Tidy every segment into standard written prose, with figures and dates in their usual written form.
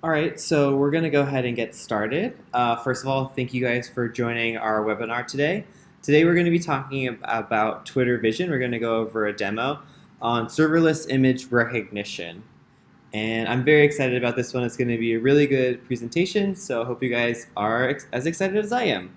All right, so we're going to go ahead and get started. First of all, thank you guys for joining our webinar today. Today we're going to be talking about Twitter Vision. We're going to go over a demo on serverless image recognition. And I'm very excited about this one. It's going to be a really good presentation, so I hope you guys are as excited as I am.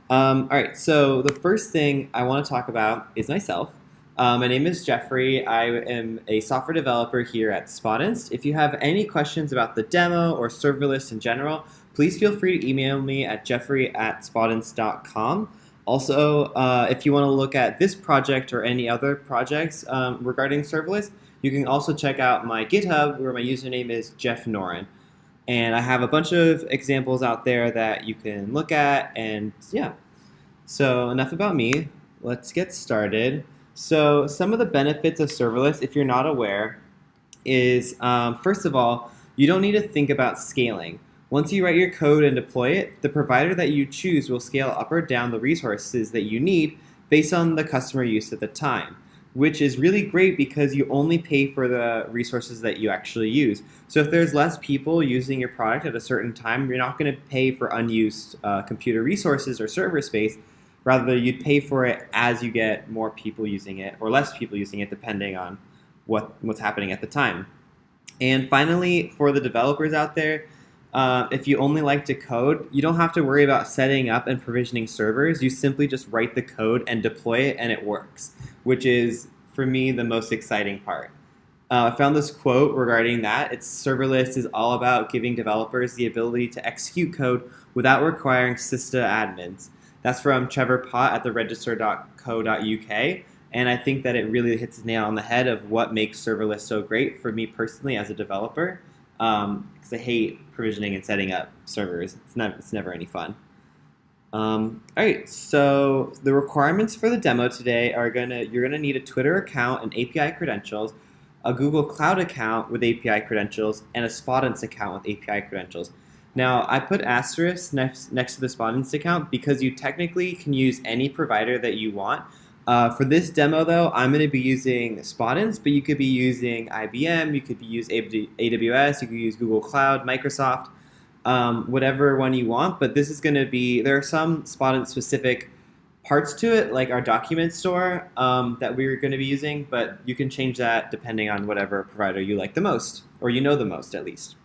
All right, so the first thing I want to talk about is myself. My name is Jeffrey. I am a software developer here at Spotinst. If you have any questions about the demo or serverless in general, please feel free to email me at jeffrey@spotinst.com. Also, if you want to look at this project or any other projects regarding serverless, you can also check out my GitHub where my username is Jeff Noren. And I have a bunch of examples out there that you can look at, and yeah. So enough about me. Let's get started. So some of the benefits of serverless, if you're not aware, is first of all, you don't need to think about scaling. Once you write your code and deploy it, the provider that you choose will scale up or down the resources that you need based on the customer use at the time, which is really great because you only pay for the resources that you actually use. So if there's less people using your product at a certain time, you're not going to pay for unused computer resources or server space. Rather, you'd pay for it as you get more people using it or less people using it, depending on what's happening at the time. And finally, for the developers out there, if you only like to code, you don't have to worry about setting up and provisioning servers. You simply just write the code and deploy it, and it works, which is, for me, the most exciting part. I found this quote regarding that. It's serverless is all about giving developers the ability to execute code without requiring Systa admins. That's from Trevor Pott at theregister.co.uk. And I think that it really hits the nail on the head of what makes serverless so great for me personally as a developer. Because I hate provisioning and setting up servers. It's never any fun. All right, so the requirements for the demo today are you're gonna need a Twitter account and API credentials, a Google Cloud account with API credentials, and a Spotinst account with API credentials. Now, I put asterisk next to the Spotinst account because you technically can use any provider that you want. For this demo, though, I'm going to be using Spotinst, but you could be using IBM, you could use AWS, you could use Google Cloud, Microsoft, whatever one you want. But this is going to be, there are some Spotinst-specific parts to it, like our document store that we're going to be using, but you can change that depending on whatever provider you like the most, or you know the most at least.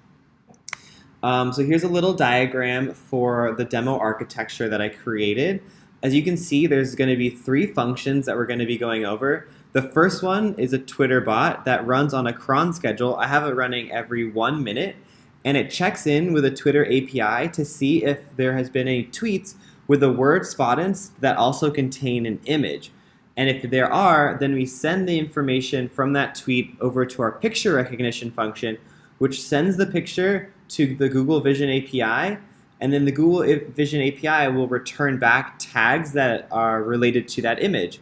So here's a little diagram for the demo architecture that I created. As you can see, there's going to be 3 functions that we're going to be going over. The first one is a Twitter bot that runs on a cron schedule. I have it running every 1 minute, and it checks in with a Twitter API to see if there has been any tweets with the word Spotinst that also contain an image. And if there are, then we send the information from that tweet over to our picture recognition function, which sends the picture to the Google Vision API, and then the Google Vision API will return back tags that are related to that image.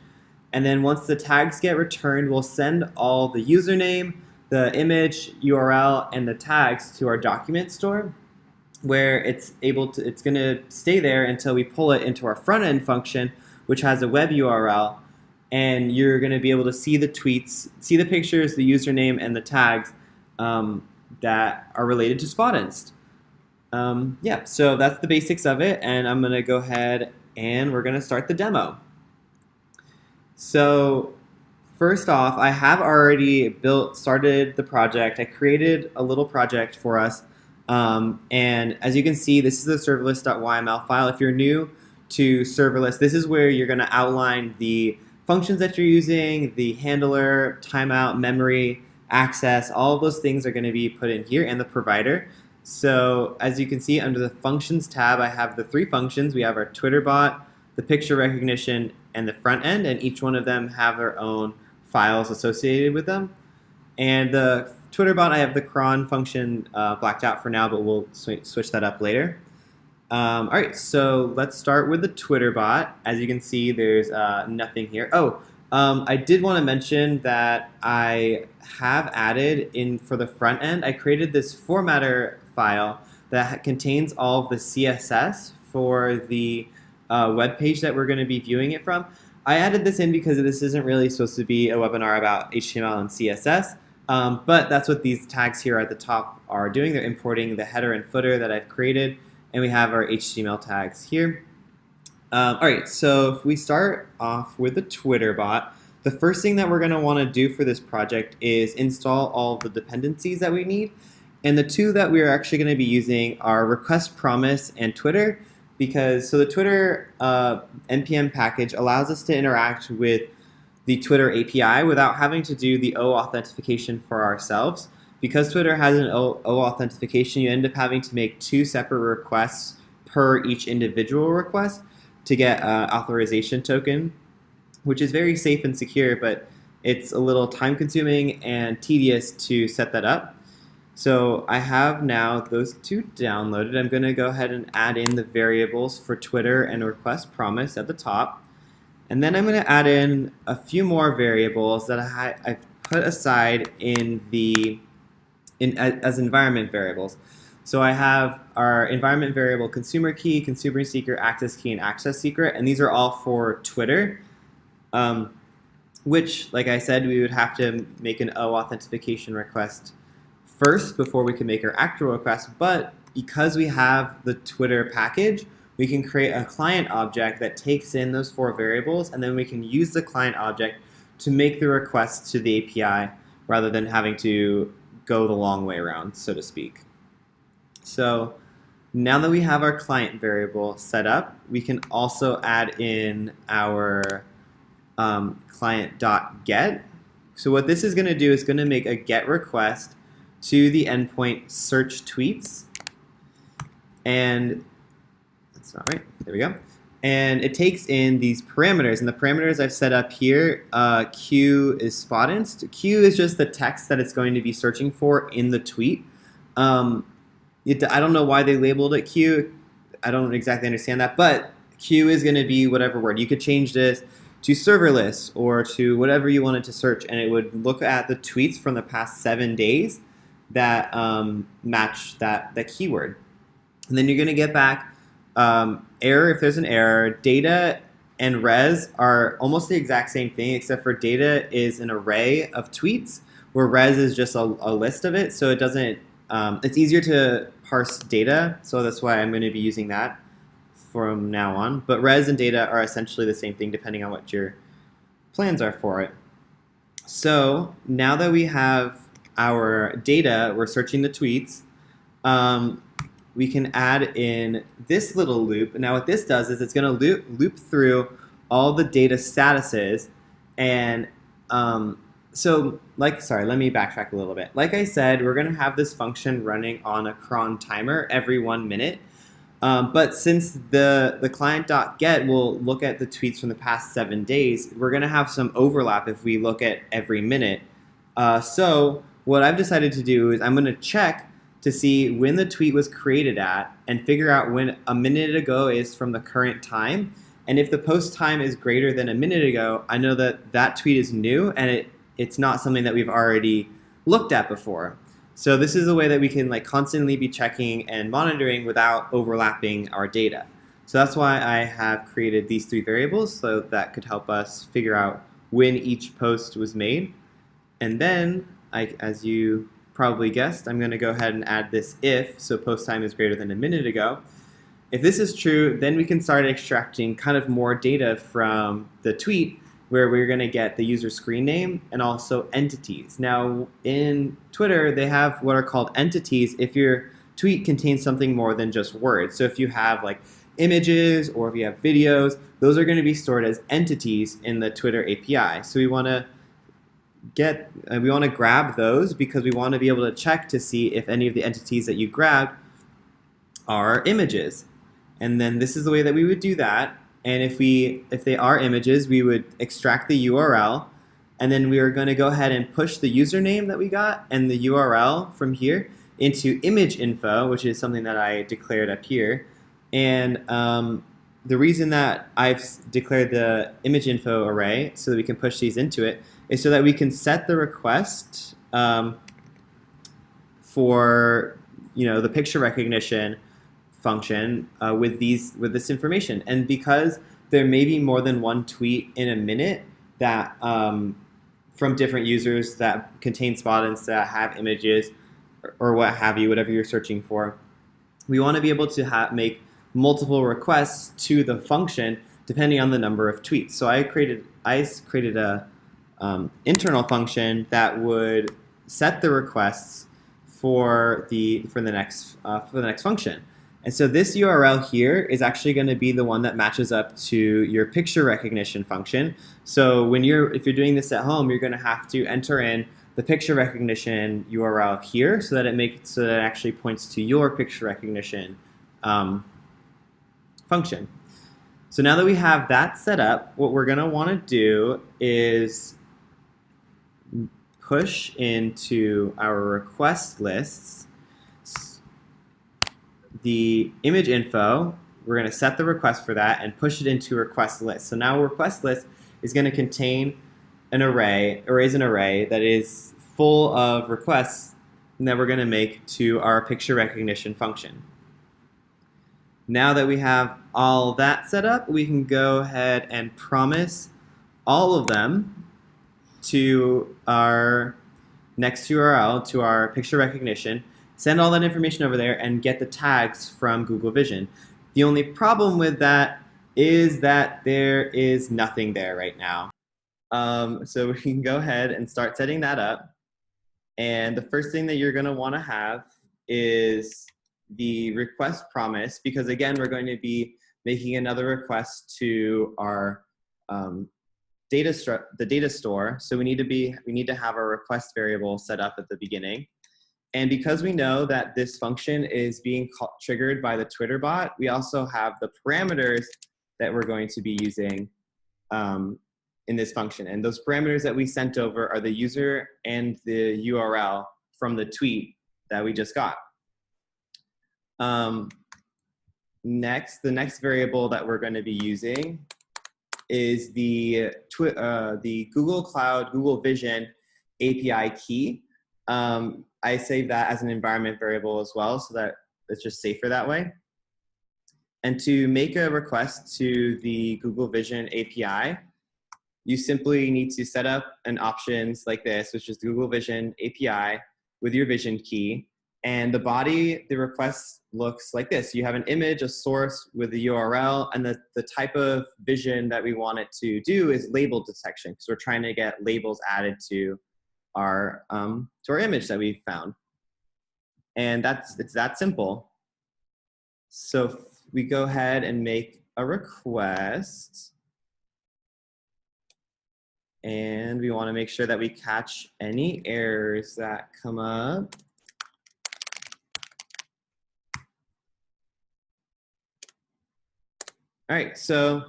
And then once the tags get returned, we'll send all the username, the image, URL, and the tags to our document store, where it's going to stay there until we pull it into our front end function, which has a web URL, and you're going to be able to see the tweets, see the pictures, the username, and the tags that are related to Spotinst. Yeah, so that's the basics of it, and I'm going to go ahead and we're going to start the demo. So first off, I have already started the project. I created a little project for us, and as you can see, this is the serverless.yml file. If you're new to serverless, this is where you're going to outline the functions that you're using, the handler, timeout, memory, access, all of those things are going to be put in here, and the provider. So as you can see, under the functions tab, I have the 3 functions. We have our Twitter bot, the picture recognition, and the front end, and each one of them have their own files associated with them. And the Twitter bot, I have the cron function blacked out for now, but we'll switch that up later. All right, so let's start with the Twitter bot. As you can see, there's nothing here. I did want to mention that I have added in for the front end, I created this formatter file that contains all of the CSS for the web page that we're going to be viewing it from. I added this in because this isn't really supposed to be a webinar about HTML and CSS, But that's what these tags here at the top are doing. They're importing the header and footer that I've created, and we have our HTML tags here. All right, so if we start off with the Twitter bot, the first thing that we're going to want to do for this project is install all of the dependencies that we need. And the two that we're actually going to be using are request promise and Twitter, because the Twitter npm package allows us to interact with the Twitter API without having to do the O authentication for ourselves. Because Twitter has an O authentication, you end up having to make 2 separate requests per each individual request to get an authorization token, which is very safe and secure, but it's a little time consuming and tedious to set that up. So I have now those 2 downloaded. I'm going to go ahead and add in the variables for Twitter and request promise at the top. And then I'm going to add in a few more variables that I've put aside as environment variables. So I have our environment variable consumer key, consumer secret, access key, and access secret, and these are all for Twitter, which, like I said, we would have to make an O authentication request first before we can make our actual request. But because we have the Twitter package, we can create a client object that takes in those 4 variables, and then we can use the client object to make the request to the API rather than having to go the long way around, so to speak. So now that we have our client variable set up, we can also add in our client.get. So what this is going to do is going to make a GET request to the endpoint search tweets. And that's not right. There we go. And it takes in these parameters. And the parameters I've set up here, Q is spot inst. Q is just the text that it's going to be searching for in the tweet. I don't know why they labeled it Q. I don't exactly understand that. But Q is going to be whatever word. You could change this to serverless or to whatever you wanted to search. And it would look at the tweets from the past 7 days that match that keyword. And then you're going to get back error if there's an error. Data and res are almost the exact same thing, except for data is an array of tweets, where res is just a list of it. So it doesn't. It's easier to parse data, so that's why I'm going to be using that from now on. But res and data are essentially the same thing, depending on what your plans are for it. So now that we have our data, we're searching the tweets. We can add in this little loop. Now what this does is it's going to loop through all the data statuses. And let me backtrack a little bit. Like I said, we're going to have this function running on a cron timer every 1 minute. But since the client.get will look at the tweets from the past 7 days, we're going to have some overlap if we look at every minute. So what I've decided to do is I'm going to check to see when the tweet was created at and figure out when a minute ago is from the current time. And if the post time is greater than a minute ago, I know that that tweet is new and it's not something that we've already looked at before. So this is a way that we can constantly be checking and monitoring without overlapping our data. So that's why I have created these 3 variables, so that could help us figure out when each post was made. And then, as you probably guessed, I'm going to go ahead and add this if, so post time is greater than a minute ago. If this is true, then we can start extracting kind of more data from the tweet, where we're going to get the user screen name and also entities. Now, in Twitter, they have what are called entities if your tweet contains something more than just words. So if you have images or if you have videos, those are going to be stored as entities in the Twitter API. So we want to grab those because we want to be able to check to see if any of the entities that you grabbed are images. And then this is the way that we would do that. And if they are images, we would extract the URL, and then we are going to go ahead and push the username that we got and the URL from here into image info, which is something that I declared up here. And the reason that I've declared the image info array so that we can push these into it is so that we can set the request for the picture recognition function with this information. And because there may be more than one tweet in a minute that from different users that contain spottings that have images or what have you, whatever you're searching for. We want to be able to make multiple requests to the function depending on the number of tweets. So I created a internal function that would set the requests for the next function. And so this URL here is actually going to be the one that matches up to your picture recognition function. So if you're doing this at home, you're going to have to enter in the picture recognition URL here so that it actually points to your picture recognition function. So now that we have that set up, what we're going to want to do is push into our request lists the image info. We're going to set the request for that and push it into request list. So now request list is going to contain an array, or is an array that is full of requests that we're going to make to our picture recognition function. Now that we have all that set up, we can go ahead and promise all of them to our next URL, to our picture recognition, send all that information over there, and get the tags from Google Vision. The only problem with that is that there is nothing there right now. So we can go ahead and start setting that up. And the first thing that you're going to want to have is the request promise, because again, we're going to be making another request to our data store. So we need to have our request variable set up at the beginning. And because we know that this function is being triggered by the Twitter bot, we also have the parameters that we're going to be using in this function. And those parameters that we sent over are the user and the URL from the tweet that we just got. Next, the next variable that we're going to be using is the Google Cloud, Google Vision API key. I save that as an environment variable as well, so that it's just safer that way. And to make a request to the Google Vision API, you simply need to set up an options like this, which is the Google Vision API with your Vision key. And the body, the request looks like this. You have an image, a source with the URL, and the type of vision that we want it to do is label detection, because we're trying to get labels added to our image that we found. And it's that simple. So we go ahead and make a request. And we want to make sure that we catch any errors that come up. All right, so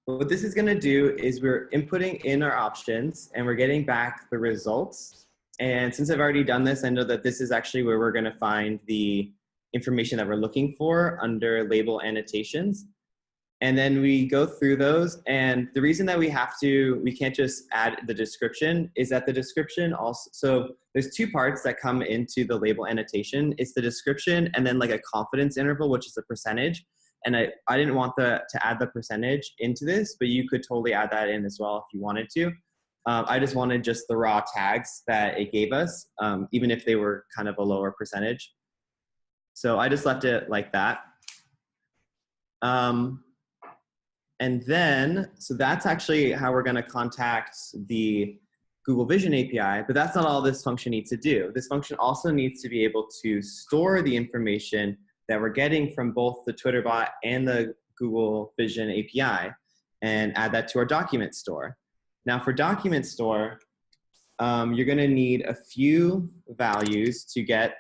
what this is going to do is we're inputting in our options and we're getting back the results. And since I've already done this, I know that this is actually where we're going to find the information that we're looking for under label annotations. And then we go through those. And the reason that we can't just add the description is that the description also, so there's two parts that come into the label annotation. It's the description and then like a confidence interval, which is the percentage. And I didn't want to add the percentage into this, but you could totally add that in as well if you wanted to. I just wanted just the raw tags that it gave us, even if they were kind of a lower percentage. So I just left it like that. And then, so that's actually how we're going to contact the Google Vision API, but that's not all this function needs to do. This function also needs to be able to store the information that we're getting from both the Twitter bot and the Google Vision API and add that to our document store. Now for document store, you're going to need a few values to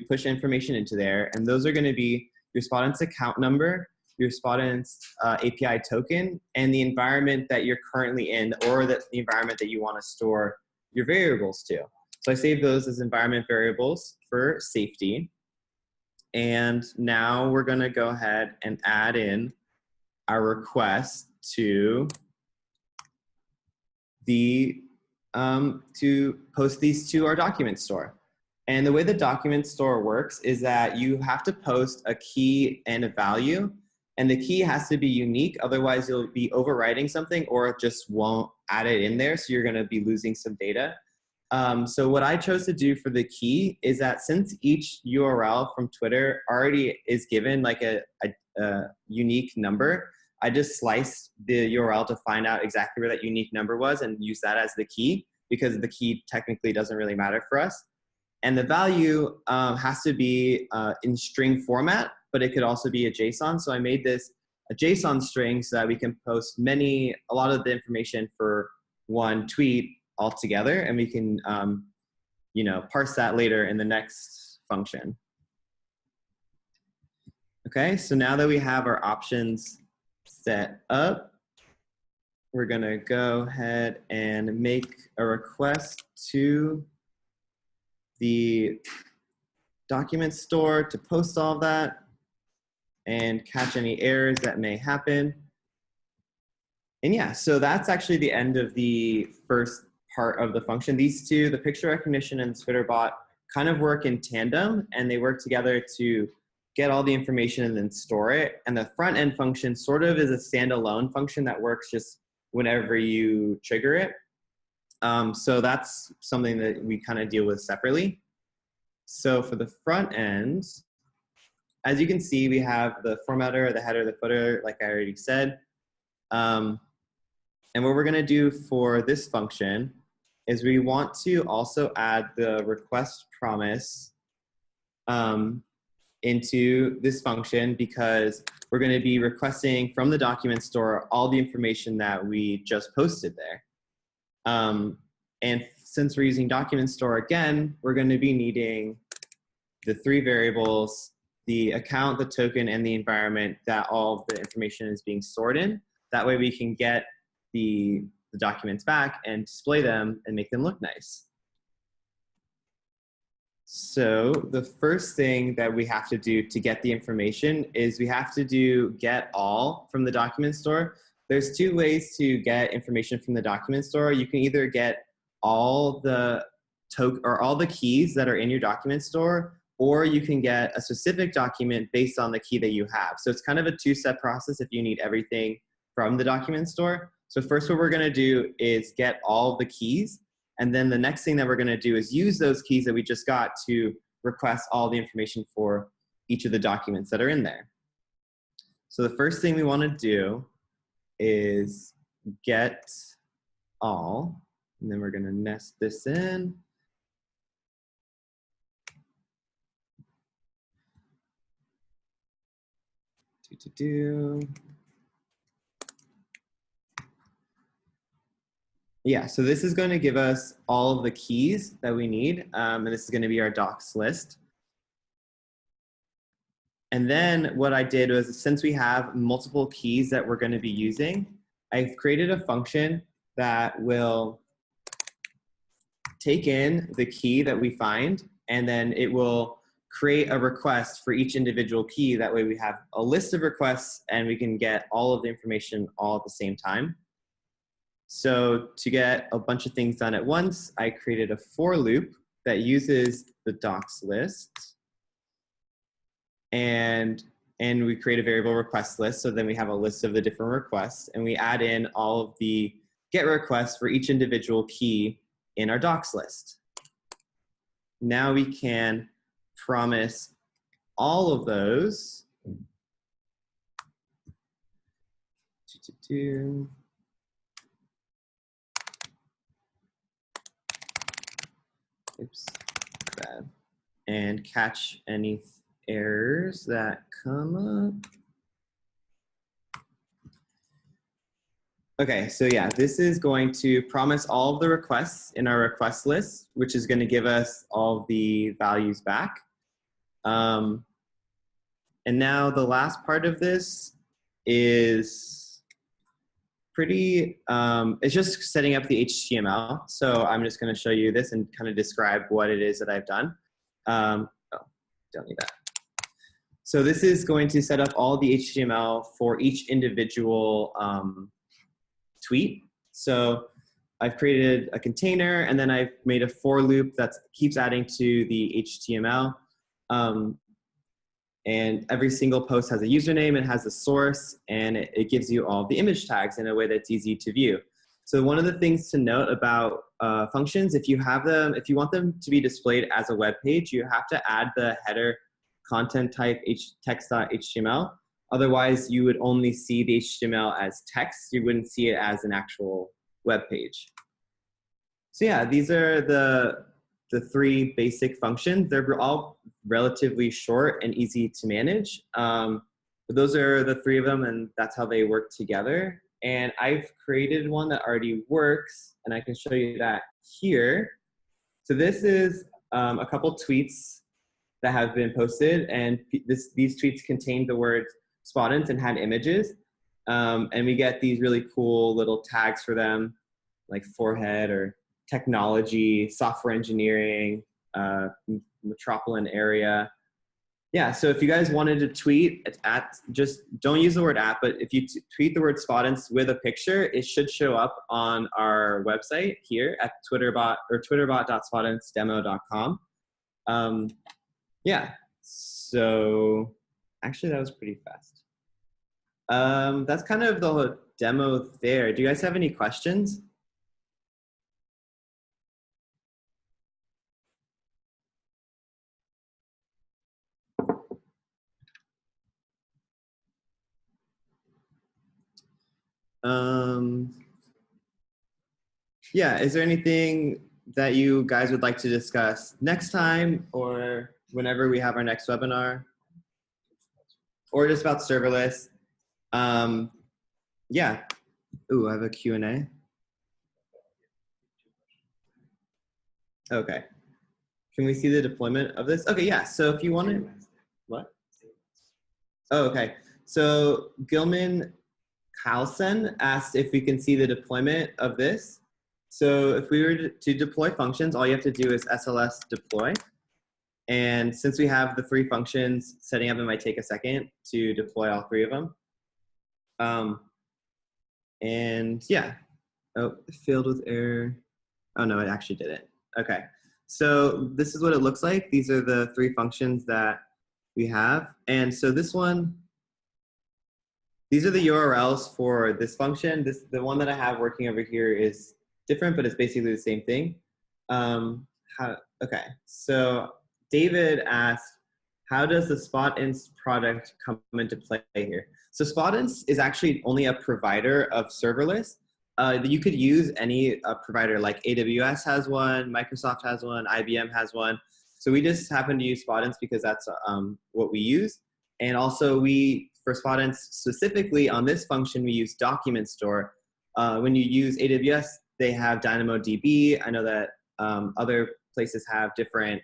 push information into there. And those are going to be your Spottint's account number, your Spottint's API token, and the environment that you're currently in, or the environment that you want to store your variables to. So I save those as environment variables for safety. And now we're going to go ahead and add in our request to post these to our document store. And the way the document store works is that you have to post a key and a value. And the key has to be unique, otherwise you'll be overwriting something or it just won't add it in there, so you're going to be losing some data. So what I chose to do for the key is that since each URL from Twitter already is given like a unique number, I just sliced the URL to find out exactly where that unique number was and use that as the key, because the key technically doesn't really matter for us. And the value has to be in string format, but it could also be a JSON. So I made this a JSON string so that we can post a lot of the information for one tweet all together, and we can parse that later in the next function. Okay, so now that we have our options set up, we're gonna go ahead and make a request to the document store to post all of that and catch any errors that may happen. And yeah, so that's actually the end of the first part of the function. These two, the picture recognition and the Twitter bot, kind of work in tandem, and they work together to get all the information and then store it. And the front end function sort of is a standalone function that works just whenever you trigger it. So that's something that we kind of deal with separately. So for the front end, as you can see, we have the formatter, the header, the footer, like I already said. And what we're gonna do for this function is we want to also add the request promise into this function, because we're gonna be requesting from the document store all the information that we just posted there. And since we're using document store again, we're going to be needing the three variables, the account, the token, and the environment that all of the information is being stored in. That way we can get the documents back and display them and make them look nice. So the first thing that we have to do to get the information is we have to do get all from the document store. There's two ways to get information from the document store. You can either get all the keys that are in your document store, or you can get a specific document based on the key that you have. So it's kind of a two-step process if you need everything from the document store. So first what we're gonna do is get all the keys, and then the next thing that we're gonna do is use those keys that we just got to request all the information for each of the documents that are in there. So the first thing we wanna do is get all, and then we're gonna nest this in. Yeah, so this is going to give us all of the keys that we need, and this is going to be our docs list. And then what I did was, since we have multiple keys that we're going to be using, I've created a function that will take in the key that we find, and then it will create a request for each individual key. That way we have a list of requests and we can get all of the information all at the same time. So to get a bunch of things done at once, I created a for loop that uses the docs list, and we create a variable request list. So then we have a list of the different requests, and we add in all of the get requests for each individual key in our docs list. Now we can promise all of those oops, bad, and catch any errors that come up. Okay, so yeah, this is going to promise all of the requests in our request list, which is going to give us all the values back. And now the last part of this is pretty, it's just setting up the HTML. So I'm just going to show you this and kind of describe what it is that I've done. Oh, don't need that. So this is going to set up all the HTML for each individual tweet. So I've created a container, and then I've made a for loop that keeps adding to the HTML. And every single post has a username, it has a source, and it gives you all the image tags in a way that's easy to view. So one of the things to note about functions, if you want them to be displayed as a web page, you have to add the header content type text.html. Otherwise, you would only see the HTML as text. You wouldn't see it as an actual web page. So yeah, these are the three basic functions. They're all relatively short and easy to manage. But those are the three of them, and that's how they work together. And I've created one that already works, and I can show you that here. So this is a couple tweets that have been posted, and these tweets contain the word Spottins and had images. And we get these really cool little tags for them, like forehead or technology, software engineering, metropolitan area. Yeah, so if you guys wanted to tweet just don't use the word at, but if you tweet the word Spottins with a picture, it should show up on our website here at twitterbot.spottinsdemo.com. Yeah, so actually that was pretty fast. That's kind of the demo there. Do you guys have any questions? Yeah, is there anything that you guys would like to discuss next time or whenever we have our next webinar? Or just about serverless? Yeah. Ooh, I have a Q&A. Okay. Can we see the deployment of this? Okay, yeah, so if you want to, what? Oh, okay. So Gilman Carlson asked if we can see the deployment of this. So if we were to deploy functions, all you have to do is SLS deploy. And since we have the three functions, setting up it might take a second to deploy all three of them. And yeah, oh, filled with error. Oh no, it actually did it. Okay, so this is what it looks like. These are the three functions that we have. And so this one, these are the URLs for this function. The one that I have working over here is different, but it's basically the same thing. Okay, so David asked, how does the Spottins product come into play here? So Spottins is actually only a provider of serverless. You could use any provider, like AWS has one, Microsoft has one, IBM has one. So we just happen to use Spottins because that's what we use. And also for Spottins specifically on this function, we use document store. When you use AWS, they have DynamoDB. I know that other places have different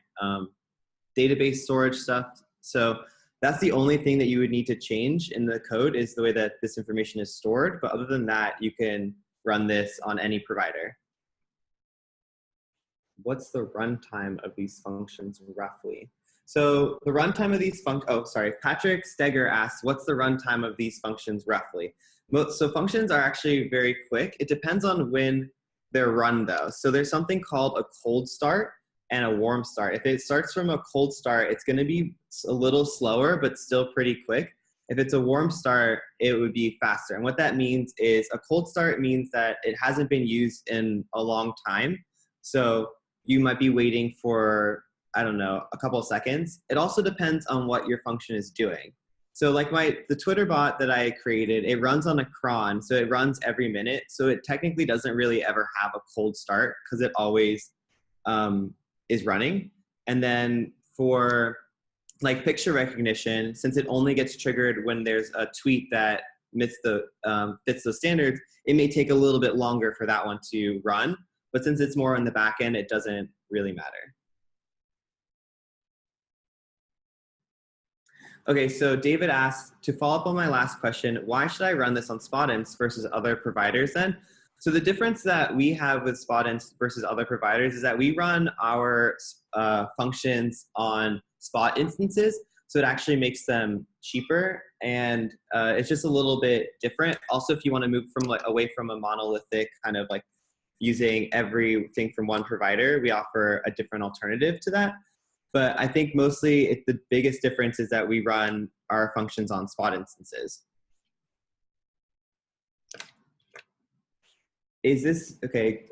database storage stuff. So that's the only thing that you would need to change in the code is the way that this information is stored. But other than that, you can run this on any provider. What's the runtime of these functions roughly? So the runtime of these Patrick Steger asks, what's the runtime of these functions roughly? So functions are actually very quick. It depends on when they're run though. So there's something called a cold start and a warm start. If it starts from a cold start, it's gonna be a little slower, but still pretty quick. If it's a warm start, it would be faster. And what that means is a cold start means that it hasn't been used in a long time. So you might be waiting for, I don't know, a couple of seconds. It also depends on what your function is doing. So like the Twitter bot that I created, it runs on a cron, so it runs every minute. So it technically doesn't really ever have a cold start because it always is running. And then for like picture recognition, since it only gets triggered when there's a tweet that fits those standards, it may take a little bit longer for that one to run. But since it's more on the back end, it doesn't really matter. Okay, so David asked, to follow up on my last question, why should I run this on Spottins versus other providers then? So the difference that we have with Spottins versus other providers is that we run our functions on Spot instances, so it actually makes them cheaper, and it's just a little bit different. Also, if you want to move from away from a monolithic kind of like using everything from one provider, we offer a different alternative to that. But I think mostly the biggest difference is that we run our functions on spot instances. Is this, okay,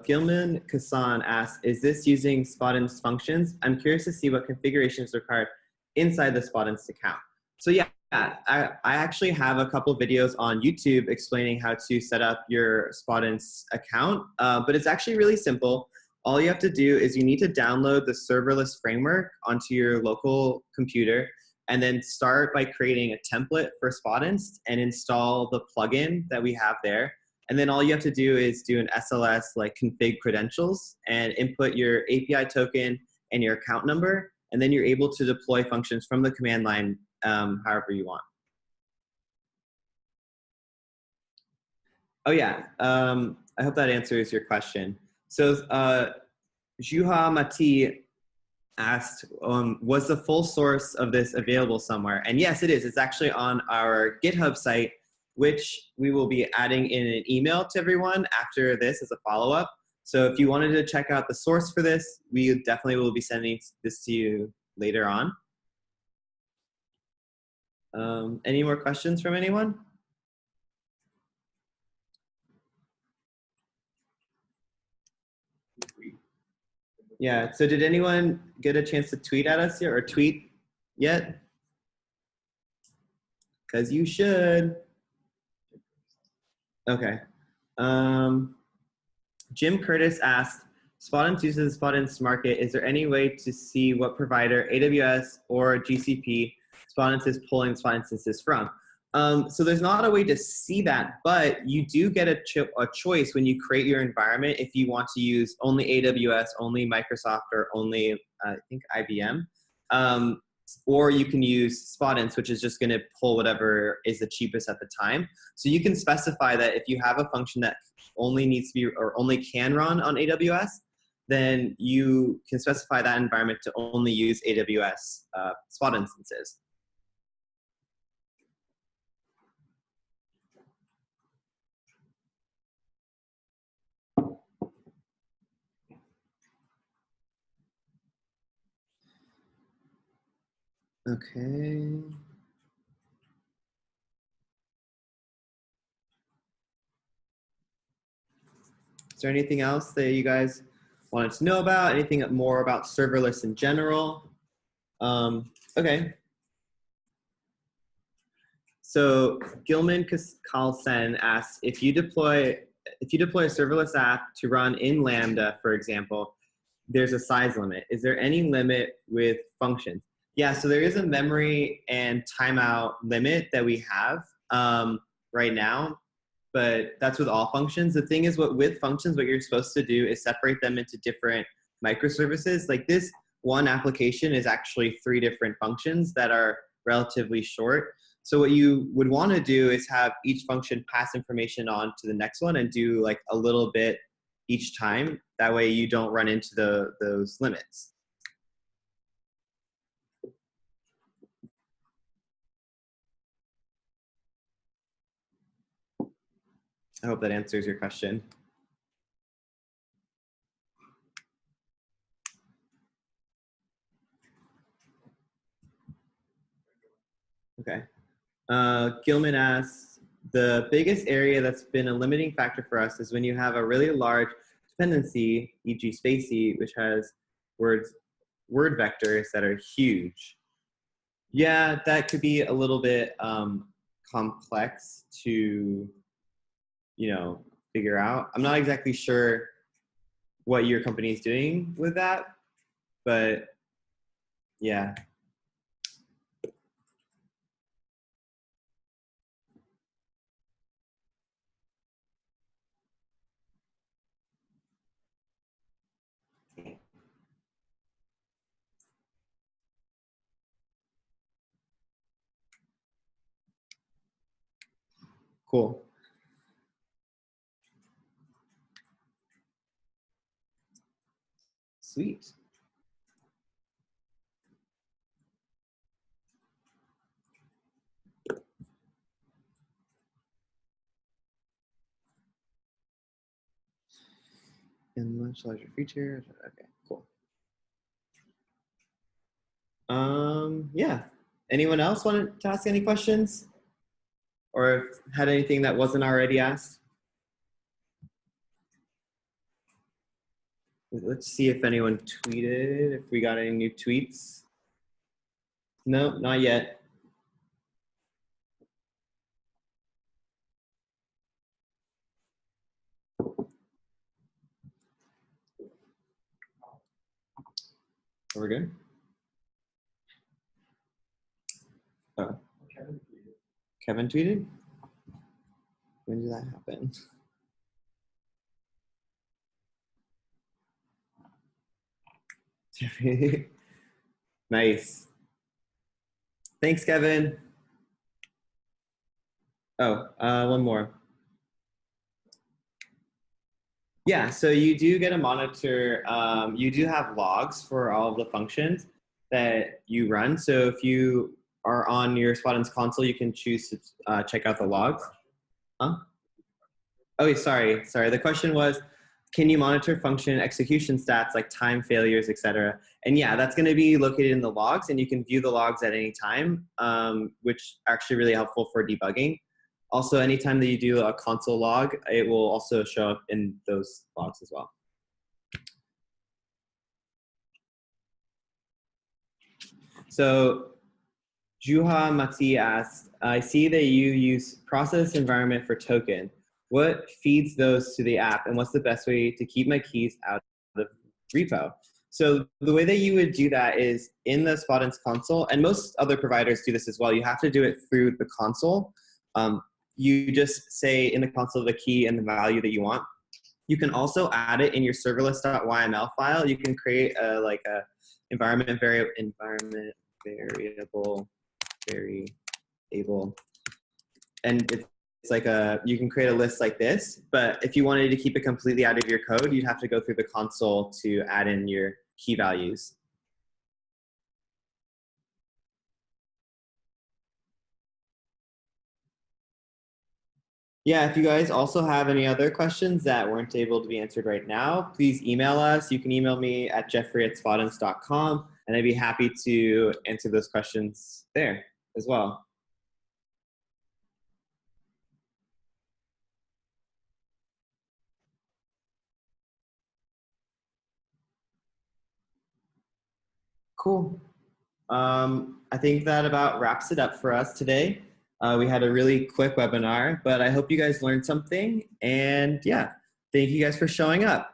Gilman Kassan asks, is this using Spotins functions? I'm curious to see what configurations required inside the Spotins account. So yeah, I actually have a couple videos on YouTube explaining how to set up your Spotins account, but it's actually really simple. All you have to do is you need to download the serverless framework onto your local computer and then start by creating a template for Spotins and install the plugin that we have there. And then all you have to do is do an SLS like config credentials and input your API token and your account number. And then you're able to deploy functions from the command line however you want. Oh yeah, I hope that answers your question. So Juha Mati asked, was the full source of this available somewhere? And yes, it is. It's actually on our GitHub site, which we will be adding in an email to everyone after this as a follow-up. So if you wanted to check out the source for this, we definitely will be sending this to you later on. Any more questions from anyone? Yeah, so did anyone get a chance to tweet at us yet or tweet yet? Because you should. Okay. Jim Curtis asked, Spotins uses Spotins Market. Is there any way to see what provider, AWS or GCP, Spotins is pulling spot instances from? So there's not a way to see that, but you do get a choice when you create your environment if you want to use only AWS, only Microsoft, or only, I think, IBM. Or you can use Spotins, which is just going to pull whatever is the cheapest at the time. So you can specify that if you have a function that only needs to be or only can run on AWS, then you can specify that environment to only use AWS Spot instances. Okay. Is there anything else that you guys wanted to know about? Anything more about serverless in general? Okay. So Gilman Carlsen asks, if you deploy a serverless app to run in Lambda, for example, there's a size limit. Is there any limit with functions? Yeah, so there is a memory and timeout limit that we have right now, but that's with all functions. The thing is, with functions, what you're supposed to do is separate them into different microservices. Like this one application is actually 3 different functions that are relatively short. So what you would want to do is have each function pass information on to the next one and do like a little bit each time. That way you don't run into those limits. I hope that answers your question. Okay. Gilman asks, the biggest area that's been a limiting factor for us is when you have a really large dependency, e.g. Spacey, which has word vectors that are huge. Yeah, that could be a little bit complex to, figure out. I'm not exactly sure what your company is doing with that, but yeah. Cool. Sweet. And much larger features. Okay, cool. Yeah. Anyone else want to ask any questions? Or had anything that wasn't already asked? Let's see if anyone tweeted, if we got any new tweets. No, not yet. So we're good? Oh. Kevin tweeted? When did that happen? Nice. Thanks, Kevin. Oh, one more. Yeah, so you do get a monitor. You do have logs for all of the functions that you run. So if you are on your Spotin's console, you can choose to check out the logs. Huh? Oh, sorry. The question was, can you monitor function execution stats like time failures, etc.? And yeah, that's going to be located in the logs, and you can view the logs at any time, which is actually really helpful for debugging. Also, anytime that you do a console log, it will also show up in those logs as well. So Juha Mati asked, I see that you use process environment for token. What feeds those to the app, and what's the best way to keep my keys out of the repo? So the way that you would do that is in the Spotin's console, and most other providers do this as well. You have to do it through the console. You just say in the console the key and the value that you want. You can also add it in your serverless.yml file. You can create a environment variable variable, and it's like you can create a list like this. But if you wanted to keep it completely out of your code, you'd have to go through the console to add in your key values. Yeah, if you guys also have any other questions that weren't able to be answered right now, please email us. You can email me at jeffrey@spotins.com, and I'd be happy to answer those questions there as well. Cool. I think that about wraps it up for us today. We had a really quick webinar, but I hope you guys learned something. And yeah, thank you guys for showing up.